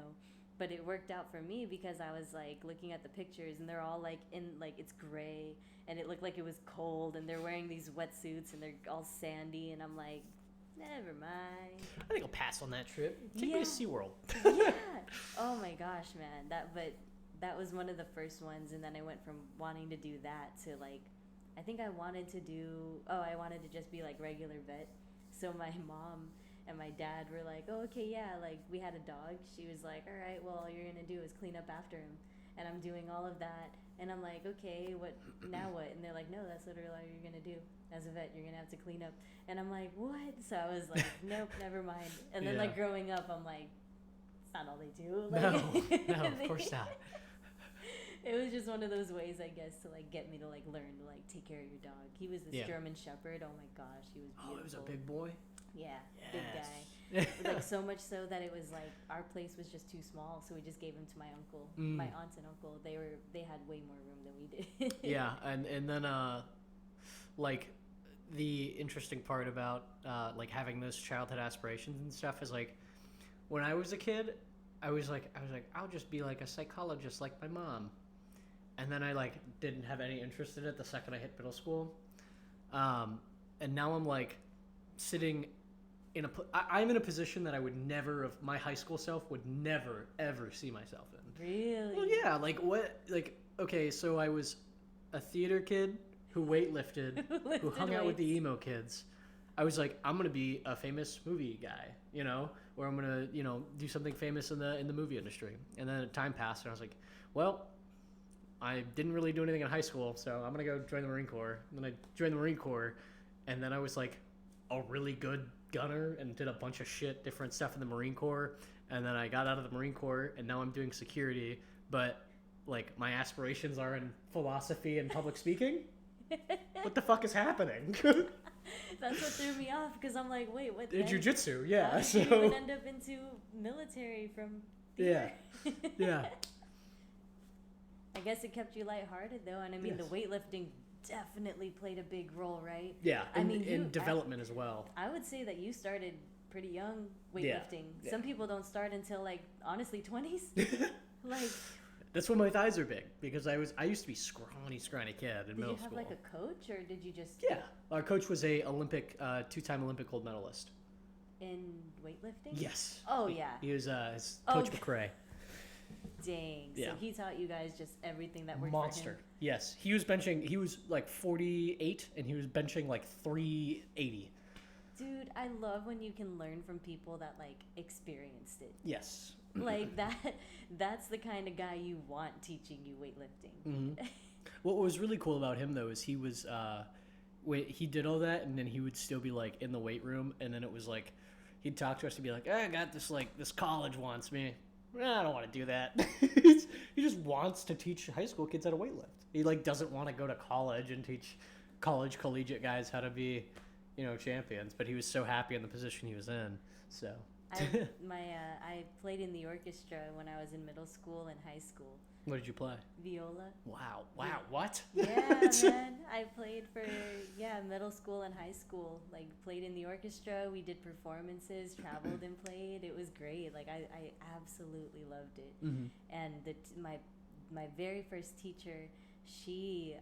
But it worked out for me because I was like looking at the pictures and they're all like in like it's gray and it looked like it was cold and they're wearing these wetsuits and they're all sandy and I'm like, never mind. I think I'll pass on that trip. Take me Yeah. to SeaWorld. Yeah. Oh my gosh, man. That was one of the first ones, and then I went from wanting to do that to like, I think I wanted to just be like regular vet. So my mom and my dad were like, oh, okay, yeah, like we had a dog. She was like, all right, well, all you're gonna do is clean up after him. And I'm doing all of that, and I'm like, okay, what now? What? And they're like, no, that's literally all you're gonna do as a vet. You're gonna have to clean up. And I'm like, what? So I was like, nope, never mind. And then Yeah. like growing up, I'm like, it's not all they do. No, of course not. It was just one of those ways, I guess, to like get me to like learn to like take care of your dog. He was this Yeah. German Shepherd. Oh my gosh, he was beautiful. Oh, it was a big boy. Yeah, Yes. big guy. Like so much so that it was like our place was just too small, so we just gave him to my uncle, my aunt and uncle. They had way more room than we did. Yeah, and then like the interesting part about like having those childhood aspirations and stuff is like when I was a kid, I was like I'll just be like a psychologist like my mom. And then I like didn't have any interest in it the second I hit middle school. And now I'm like sitting in I'm in a position that I would never of my high school self would never ever see myself in. Really? Well, yeah, like what like okay, so I was a theater kid who weightlifted, who Lifted hung out with the weights. emo kids. I was like, I'm gonna be a famous movie guy, you know, or I'm gonna, you know, do something famous in the movie industry. And then time passed, and I was like, well, I didn't really do anything in high school, so I'm gonna go join the Marine Corps. And then I joined the Marine Corps, and then I was like a really good gunner and did a bunch of different stuff in the Marine Corps. And then I got out of the Marine Corps, and now I'm doing security, but like my aspirations are in philosophy and public speaking. What the fuck is happening? That's what threw me off because I'm like, wait, what? In jiu-jitsu, yeah. How did So you even end up into military from theater? yeah. I guess it kept you lighthearted though, and I mean Yes. the weightlifting definitely played a big role, right? Yeah, I in, mean, in development as well. I would say that you started pretty young Yeah. weightlifting. Yeah. Some people don't start until like honestly 20s. Like That's when my thighs are big because I used to be scrawny kid in Did middle you have school. like a coach, or did you just Yeah, our coach was a Olympic, two-time Olympic gold medalist. in weightlifting? Yes. Oh yeah. He was his Oh, Coach McRae. dang. Yeah. So he taught you guys just everything that worked Monster. for him. Yes, he was benching. He was like 48, and he was benching like 380. Dude, I love when you can learn from people that like experienced it. Yes. Like that's the kind of guy you want teaching you weightlifting. Mm-hmm. What was really cool about him though is he was he did all that, and then he would still be like in the weight room, and then it was like he'd talk to us and be like, I got this, like this college wants me. I don't want to do that. He just wants to teach high school kids how to weightlift. He like doesn't want to go to college and teach collegiate guys how to be, champions. But he was so happy in the position he was in. So I played in the orchestra when I was in middle school and high school. What did you play? Viola. Wow. Yeah. What? Yeah, man. I played for middle school and high school. Like played in the orchestra. We did performances, traveled and played. It was great. Like I absolutely loved it. Mm-hmm. And my very first teacher, she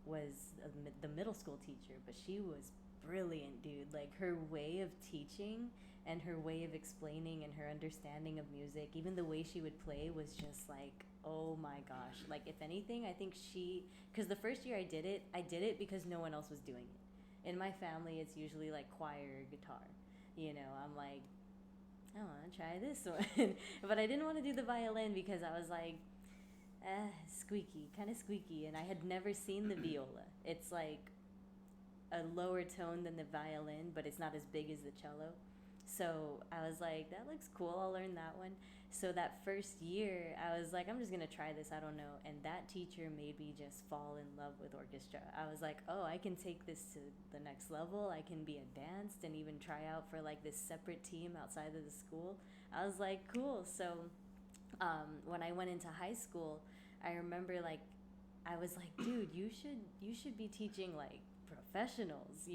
was the middle school teacher, but she was brilliant, dude. Like her way of teaching and her way of explaining and her understanding of music, even the way she would play was just like, oh my gosh. Like if anything, I think because the first year I did it because no one else was doing it. In my family, it's usually like choir or guitar. I'm like, I want to try this one. But I didn't want to do the violin because I was like, kind of squeaky. And I had never seen the viola. It's like a lower tone than the violin, but it's not as big as the cello. So I was like, that looks cool. I'll learn that one. So that first year, I was like, I'm just going to try this. I don't know. And that teacher made me just fall in love with orchestra. I was like, oh, I can take this to the next level. I can be advanced and even try out for like this separate team outside of the school. I was like, cool. So when I went into high school, I remember like, I was like, dude, you should be teaching like professionals,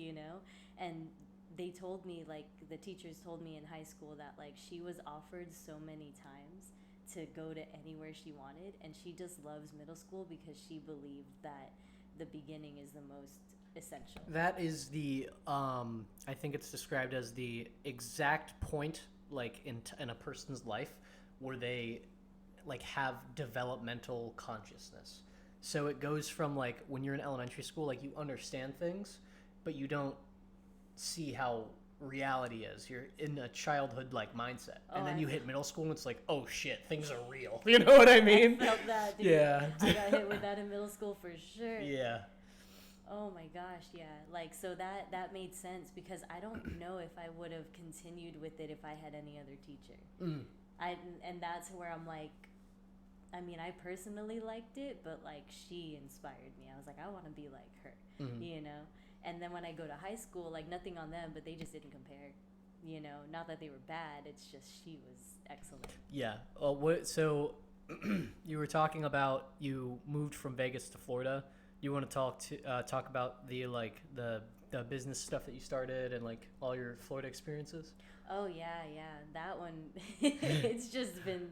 And they told me, like the teachers told me in high school that like she was offered so many times to go to anywhere she wanted, and she just loves middle school because she believed that the beginning is the most essential. That is the I think it's described as the exact point like in a person's life where they like have developmental consciousness. So it goes from like when you're in elementary school, like you understand things, but you don't see how reality is. You're in a childhood like mindset, and then you hit middle school and it's like, oh shit, things are real. You know what I mean? I felt that, dude. Yeah. I got hit with that in middle school for sure. Yeah. Oh my gosh, yeah. Like so that made sense because I don't know if I would have continued with it if I had any other teacher. And that's where I'm like, I mean, I personally liked it, but like she inspired me. I was like, I want to be like her, And then when I go to high school, like nothing on them, but they just didn't compare, Not that they were bad, it's just she was excellent. Yeah. So you were talking about you moved from Vegas to Florida. You want to talk about the business stuff that you started and like all your Florida experiences? Oh yeah, that one. It's just been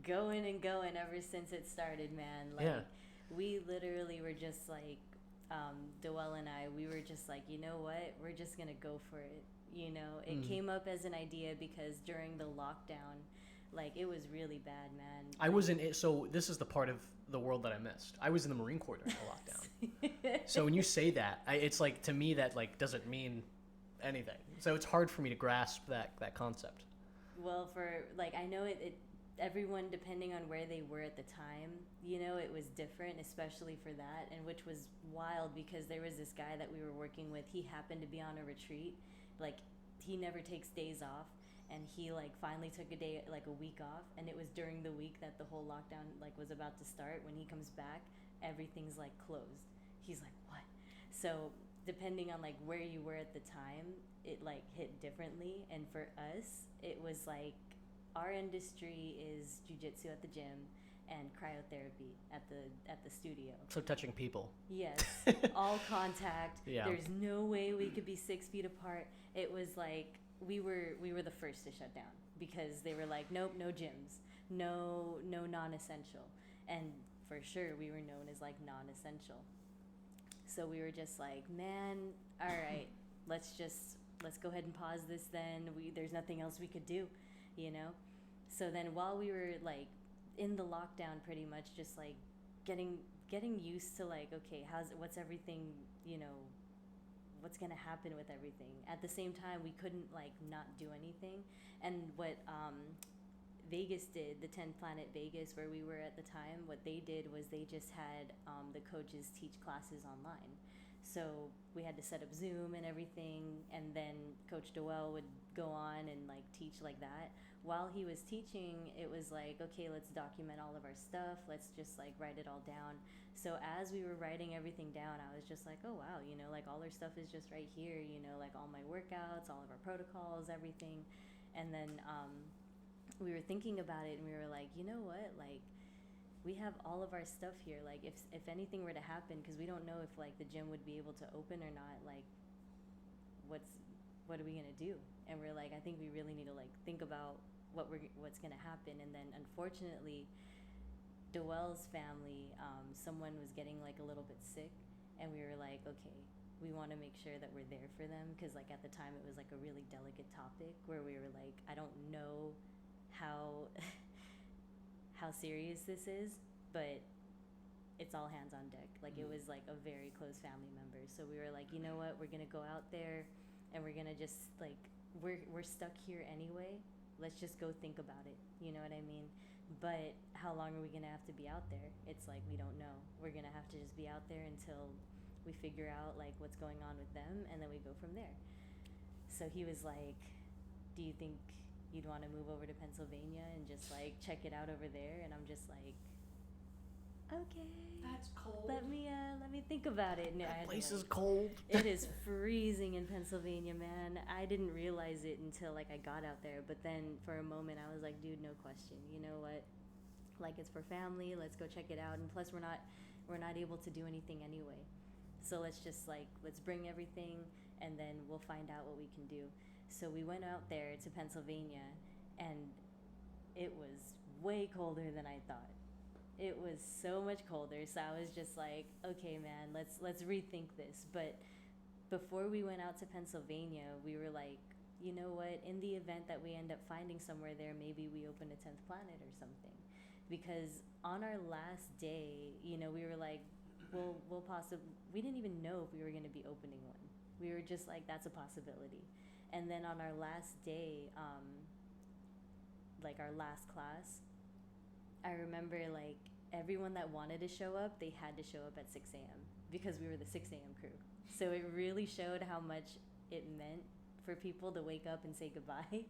going and going ever since it started, man. Like we literally were just like Doelle and I, we were just like, you know what, we're just gonna go for it. It came up as an idea because during the lockdown, like it was really bad, man. I was in it, so this is the part of the world that I missed. I was in the Marine Corps during the lockdown. So when you say that, it's like to me that like doesn't mean anything. So it's hard for me to grasp that concept. Well, for like I know it everyone, depending on where they were at the time, it was different, especially for that, and which was wild because there was this guy that we were working with. He happened to be on a retreat. Like, he never takes days off, and he, like, finally took a week off, and it was during the week that the whole lockdown, like, was about to start. When he comes back, everything's, like, closed. He's like, what? So, depending on, like, where you were at the time, it, like, hit differently, and for us, it was, like, our industry is jiu-jitsu at the gym and cryotherapy at the studio. So touching people. Yes, all contact. Yeah. There's no way we could be 6 feet apart. It was like we were the first to shut down because they were like, nope, no gyms, no non-essential. And for sure, we were known as like non-essential. So we were just like, man, all right, let's go ahead and pause this then. There's nothing else we could do, you know? So then while we were like in the lockdown pretty much just like getting used to like, okay, what's everything, you know, what's going to happen with everything. At the same time, we couldn't like not do anything. And what Vegas did, the 10 Planet Vegas, where we were at the time, what they did was they just had the coaches teach classes online. So we had to set up Zoom and everything, and then Coach Doel would go on and like teach like that. While he was teaching, it was like, okay, let's document all of our stuff. Let's just like write it all down. So as we were writing everything down, I was just like, oh wow, you know, like all our stuff is just right here, you know, like all my workouts, all of our protocols, everything. And then we were thinking about it, and we were like, you know what, like we have all of our stuff here. Like if anything were to happen, because we don't know if like the gym would be able to open or not, like what are we gonna do? And we're like, I think we really need to like think about what's gonna happen. And then unfortunately, Doel's family, someone was getting like a little bit sick, and we were like, okay, we want to make sure that we're there for them, because like at the time it was like a really delicate topic where we were like, I don't know how how serious this is, but it's all hands on deck. Like it was like a very close family member. So we were like, you know what, we're gonna go out there and we're gonna just like we're stuck here anyway. Let's just go think about it. You know what I mean? But how long are we gonna have to be out there? It's like we don't know. We're gonna have to just be out there until we figure out like what's going on with them, and then we go from there. So he was like, do you think you'd want to move over to Pennsylvania and just like check it out over there? And I'm just like, okay, That's cold. let me think about it. No, That place is cold. It is freezing in Pennsylvania, man. I didn't realize it until like I got out there, but then for a moment I was like, dude, no question, you know what, like it's for family, let's go check it out. And plus we're not able to do anything anyway, so let's bring everything, and then we'll find out what we can do. So we went out there to Pennsylvania, and it was way colder than I thought. It was so much colder. So I was just like, okay, man, let's rethink this. But before we went out to Pennsylvania, we were like, you know what? In the event that we end up finding somewhere there, maybe we open a 10th planet or something. Because on our last day, you know, we were like, we'll possibly. We didn't even know if we were going to be opening one. We were just like, that's a possibility. And then on our last day, like our last class, I remember like everyone that wanted to show up, they had to show up at 6 a.m. because we were the 6 a.m. crew. So it really showed how much it meant for people to wake up and say goodbye.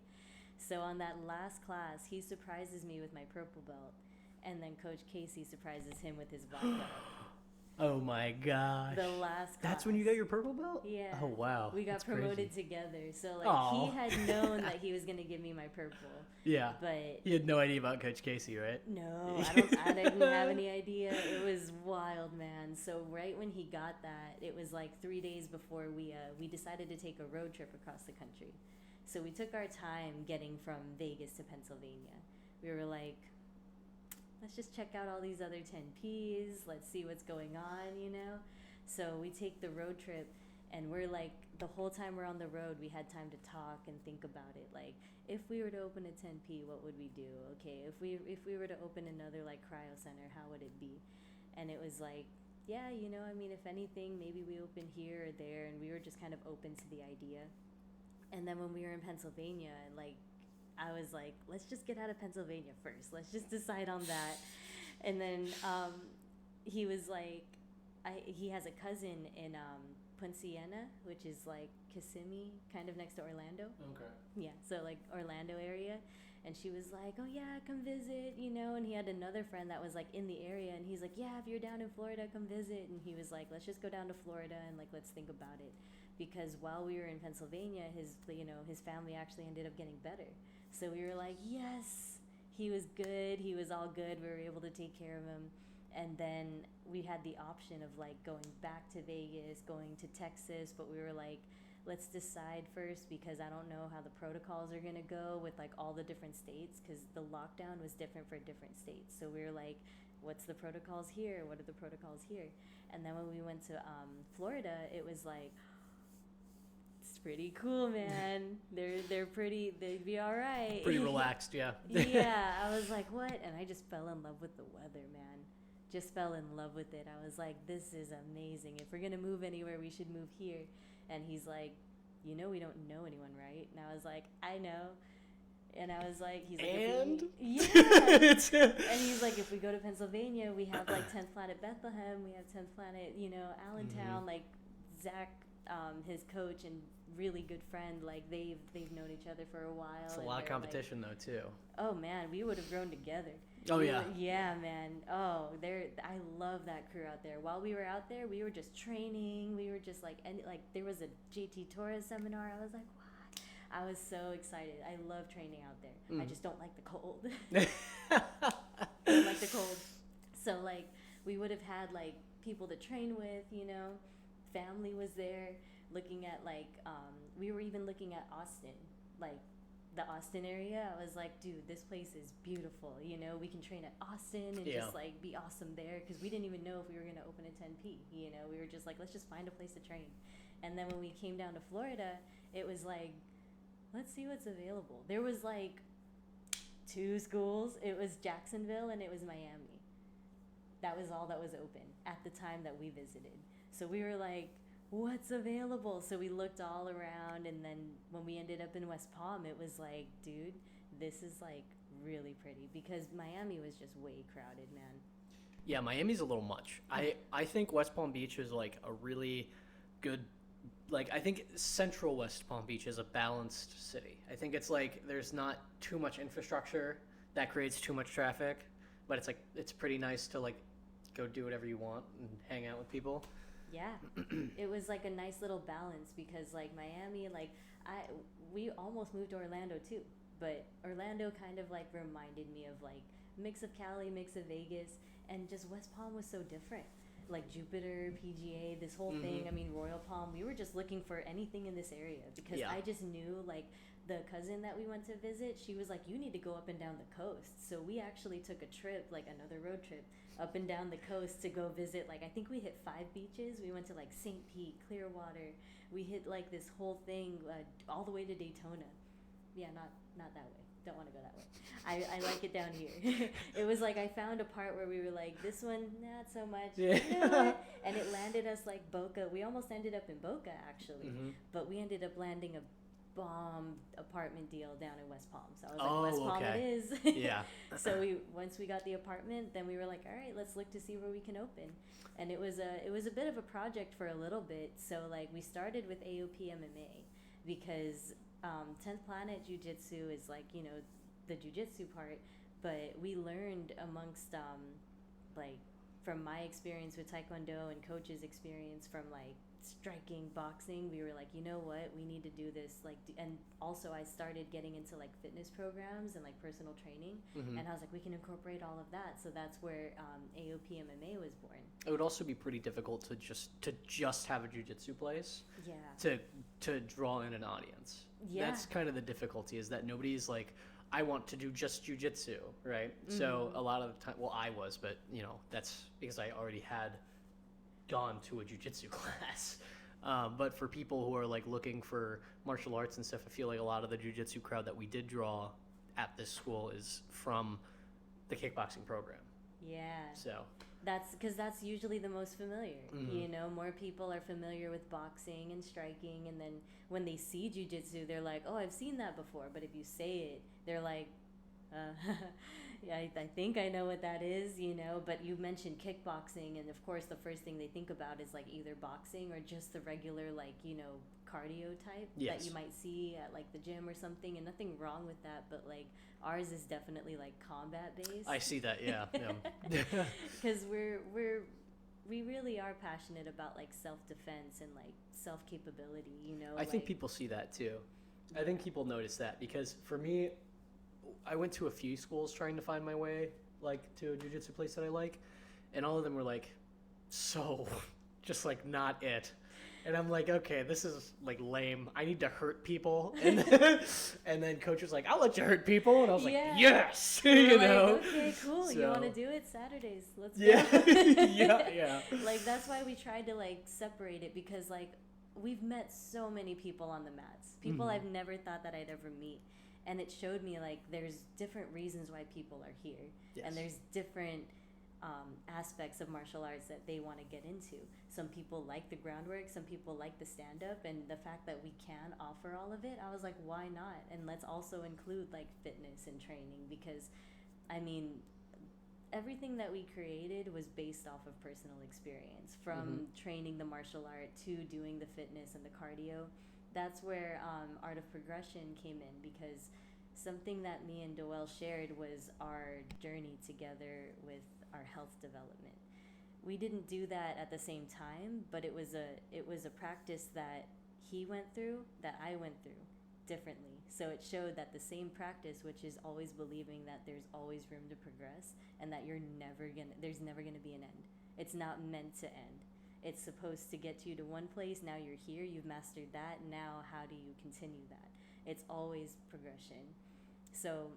So on that last class, he surprises me with my purple belt, and then Coach Casey surprises him with his black belt. Oh my gosh. The last class. That's when you got your purple belt? Yeah. Oh wow. We got That's promoted crazy. together. So like Aw. he had known that he was gonna give me my purple. Yeah. But You had no idea about Coach Casey, right? no, I didn't have any idea. It was wild, man. So right when he got that, it was like 3 days before we decided to take a road trip across the country. So we took our time getting from Vegas to Pennsylvania. We were like, let's just check out all these other 10Ps. Let's see what's going on, you know? So we take the road trip, and we're like, the whole time we're on the road, we had time to talk and think about it. Like, if we were to open a 10P, what would we do? Okay, if we were to open another, like, cryo center, how would it be? And it was like, yeah, you know, I mean, if anything, maybe we open here or there, and we were just kind of open to the idea. And then when we were in Pennsylvania, like, I was like, let's just get out of Pennsylvania first. Let's just decide on that. And then he was like, he has a cousin in Ponciana, which is like Kissimmee, kind of next to Orlando. Okay. Yeah, so like Orlando area. And she was like, oh yeah, come visit, you know. And he had another friend that was like in the area, and he's like, yeah, if you're down in Florida, come visit. And he was like, let's just go down to Florida and like let's think about it. Because while we were in Pennsylvania, his family actually ended up getting better. So we were like, yes, he was good. He was all good. We were able to take care of him. And then we had the option of like going back to Vegas, going to Texas, but we were like, let's decide first, because I don't know how the protocols are going to go with like all the different states, because the lockdown was different for different states. So we were like, what's the protocols here? What are the protocols here? And then when we went to Florida, it was like, it's pretty cool, man. They're pretty. They'd be all right. Pretty relaxed, yeah. Yeah, I was like, what? And I just fell in love with the weather, man. Just fell in love with it. I was like, this is amazing. If we're gonna move anywhere, we should move here. And he's like, we don't know anyone, right? And I was like, I know. And I was like, he's like, And? yeah. And he's like, if we go to Pennsylvania, we have like 10th Planet Bethlehem, we have 10th Planet, Allentown, like Zach, his coach and really good friend, like they've known each other for a while. It's a lot of competition though too. Oh man, we would have grown together. Oh yeah. Yeah, man. Oh, I love that crew out there. While we were out there, we were just training. We were just like, and like there was a JT Torres seminar. I was like, what? I was so excited. I love training out there. I just don't like the cold. I don't like the cold. So like we would have had like people to train with, family was there looking at like we were even looking at Austin, like the Austin area. I was like, dude, this place is beautiful. We can train at Austin and just like be awesome there, because we didn't even know if we were going to open a 10P. We were just like, let's just find a place to train. And then when we came down to Florida, it was like, let's see what's available. There was like 2 schools. It was Jacksonville and it was Miami. That was all that was open at the time that we visited. So we were like, what's available? So we looked all around, and then when we ended up in West Palm, it was like, dude, this is like really pretty, because Miami was just way crowded, man. Yeah, Miami's a little much. I think West Palm Beach is like a really good, like I think central West Palm Beach is a balanced city. I think it's like there's not too much infrastructure that creates too much traffic, but it's like it's pretty nice to like go do whatever you want and hang out with people. Yeah, it was like a nice little balance, because like Miami, like we almost moved to Orlando too, but Orlando kind of like reminded me of like mix of Cali, mix of Vegas, and just West Palm was so different. Like Jupiter, PGA, this whole thing. I mean, Royal Palm. We were just looking for anything in this area, because I just knew like the cousin that we went to visit, she was like, you need to go up and down the coast. So we actually took a trip, like another road trip, up and down the coast to go visit. Like I think we hit 5 beaches. We went to like St. Pete, Clearwater. We hit like this whole thing all the way to Daytona. Yeah, not that way. Don't want to go that way. I like it down here. It was like I found a part where we were like, this one, not so much. Yeah. You know what? And it landed us like Boca. We almost ended up in Boca actually, but we ended up landing a bomb apartment deal down in West Palm. So I was like, West Palm it is. Yeah. So once we got the apartment, then we were like, all right, let's look to see where we can open. And it was a bit of a project for a little bit. So like we started with O.M.P MMA, because 10th Planet Jiu-Jitsu is like, the jiu-jitsu part, but we learned amongst like from my experience with Taekwondo and coach's experience from like striking, boxing, we were like, you know what, we need to do this, like, and also I started getting into like fitness programs and like personal training, and I was like, we can incorporate all of that. So that's where O.M.P MMA was born. It would also be pretty difficult to just have a jiu-jitsu place. Yeah. To draw in an audience. Yeah. That's kind of the difficulty, is that nobody's like, I want to do just jiu-jitsu, right? So a lot of the time, well, I was, but that's because I already had gone to a jiu-jitsu class. But for people who are like looking for martial arts and stuff, I feel like a lot of the jiu-jitsu crowd that we did draw at this school is from the kickboxing program. Yeah. So that's because that's usually the most familiar. More people are familiar with boxing and striking, and then when they see jiu-jitsu, they're like, oh, I've seen that before. But if you say it, they're like, yeah, I think I know what that is, but you mentioned kickboxing, and of course the first thing they think about is like either boxing or just the regular like, cardio type that you might see at like the gym or something, and nothing wrong with that, but like ours is definitely like combat based. I see that, yeah. Because we really are passionate about like self-defense and like self-capability, I think people see that too. I think people notice that, because for me, I went to a few schools trying to find my way like to a jiu-jitsu place that I like, and all of them were like, so just like not it. And I'm like, okay, this is like lame. I need to hurt people. And then coach was like, I'll let you hurt people. And I was like, yes, We're you like, know. okay, cool. You want to So- do it Saturdays? Let's Yeah, go. yeah. Like that's why we tried to like separate it, because like we've met so many people on the mats, people Mhm. I've never thought that I'd ever meet, and it showed me like there's different reasons why people are here, Yes. and there's different aspects of martial arts that they want to get into. Some people like the groundwork, some people like the stand-up, and the fact that we can offer all of it, I was like, why not? And let's also include like fitness and training, because I mean, everything that we created was based off of personal experience, from training the martial art to doing the fitness and the cardio. That's where Art of Progression came in, because something that me and Doel shared was our journey together with our health development. We didn't do that at the same time, but it was a practice that he went through, that I went through differently. So it showed that the same practice, which is always believing that there's always room to progress and that there's never gonna be an end. It's not meant to end. It's supposed to get you to one place. Now you're here, you've mastered that. Now how do you continue that? It's always progression. So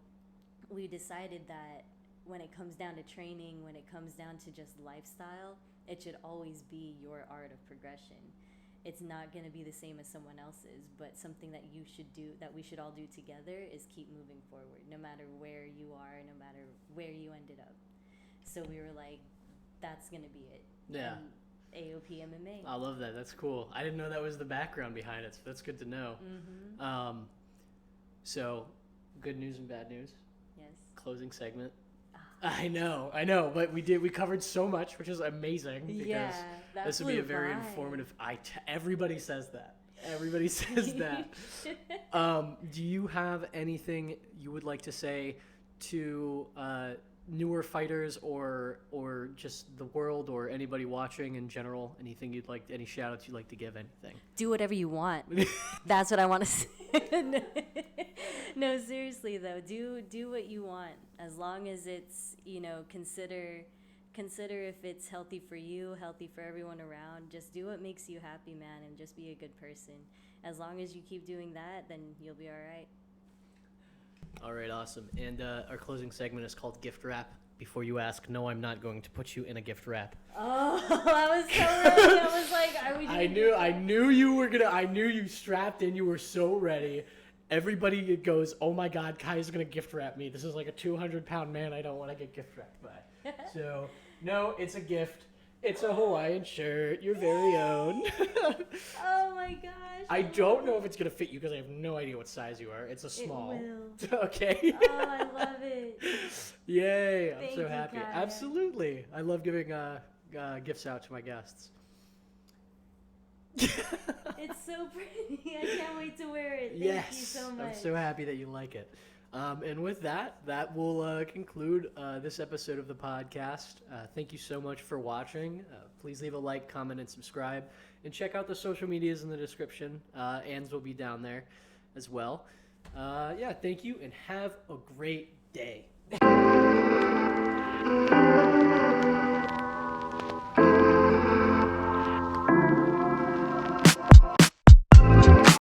we decided that when it comes down to training, when it comes down to just lifestyle, it should always be your art of progression. It's not going to be the same as someone else's, but something that you should do, that we should all do together, is keep moving forward, no matter where you are, no matter where you ended up. So we were like, that's going to be it. Yeah. And AOP MMA. I love that. That's cool. I didn't know that was the background behind it, so that's good to know. So, good news and bad news. Yes. Closing segment. I know, but we covered so much, which is amazing, because that this would be a flew very by. informative. Everybody says that. Everybody says that. Do you have anything you would like to say to newer fighters, or just the world, or anybody watching in general? Anything you'd like? Any shout outs you'd like to give? Anything? Do whatever you want. That's what I want to say. No, seriously though, do what you want, as long as it's, consider if it's healthy for you, healthy for everyone around. Just do what makes you happy, man, and just be a good person. As long as you keep doing that, then you'll be all right. All right, awesome. And our closing segment is called Gift Wrap. Before you ask, no, I'm not going to put you in a gift wrap. Oh, I was so ready. I was like, are we doing I knew you were gonna. I knew you strapped in. You were so ready. Everybody goes, oh my God, Kai's gonna gift wrap me. This is like a 200-pound man I don't want to get gift wrapped by. So no, it's a gift. It's a Hawaiian shirt, your very own. Oh my gosh. I don't know if it's gonna fit you because I have no idea what size you are. It's a small. It will. Okay. Oh, I love it. Yay! I'm Thank so you, happy. Kaya. Absolutely, I love giving gifts out to my guests. It's so pretty. I can't wait to wear it. Thank Yes, you so much. I'm so happy that you like it. And with that will conclude this episode of the podcast. Thank you so much for watching. Please leave a like, comment, and subscribe. And check out the social medias in the description. Ann's will be down there as well. Thank you, and have a great day.